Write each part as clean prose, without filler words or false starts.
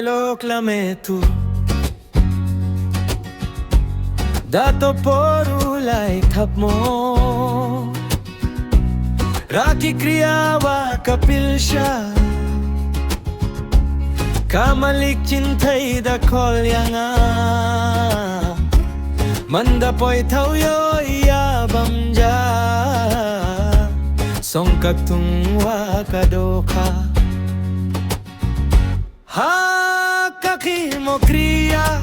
lo clame tú. Dato por ulay tap mo. Raki kriyawa kapil siya. Kamalik cintay da kol yanga. Manda poy thau yo iyabam ja. Songkak tungwa kadoka. Ha kaki mo kriya.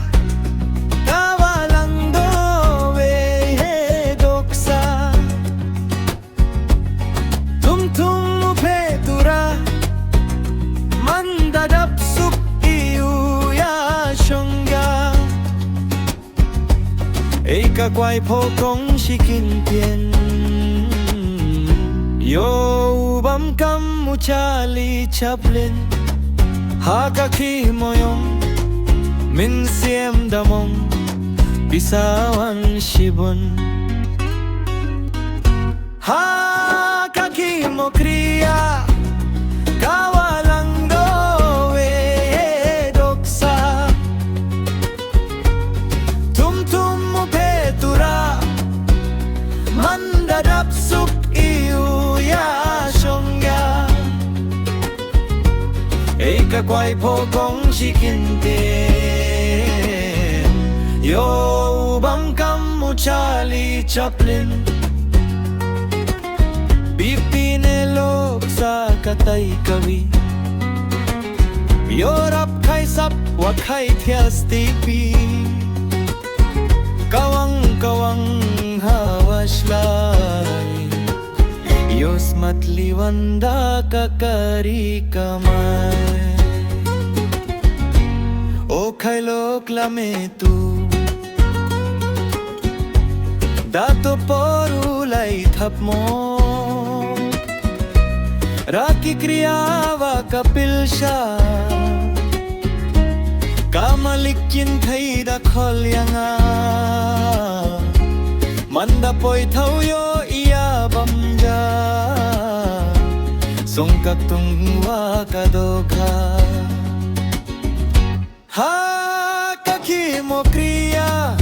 Kawalang dowe he doksa. Tum mo petura. Mandadap suk iuya shongga. Ika kwai po kong shikin tien. Yo bam kam muchali chaplin. Haka ki moyong min siem damong bisawan shibun. Haka ki mo kriya kawalang dowe doksa. Tum mo petura mandadap suk iuya shongga. Ika kwai po kong shikintin. Yo bam kam muchali chaplin. Bipinelok sa katay kawi. Yorap kay sap wakay tias tipi. Kawang hawaslay. Yos matliwanda kakari kamay. O kailo klame tu. Dato por ulay tap mo. Raki kriyawa kapil siya. Kamalik cintay da kol yanga. Manda poy thau yo iyabam ja. Songkak tungwa kadoka. Ha kaki mo kriya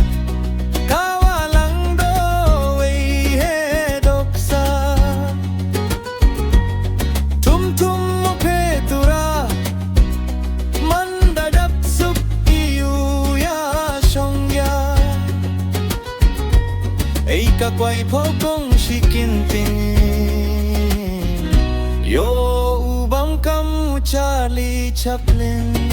kawalang dowe he doksa. Tum mo petura mandadap suk iuya shongya. Ika kwai po kong shikintin. Yo ubam kam Charlie Chaplin.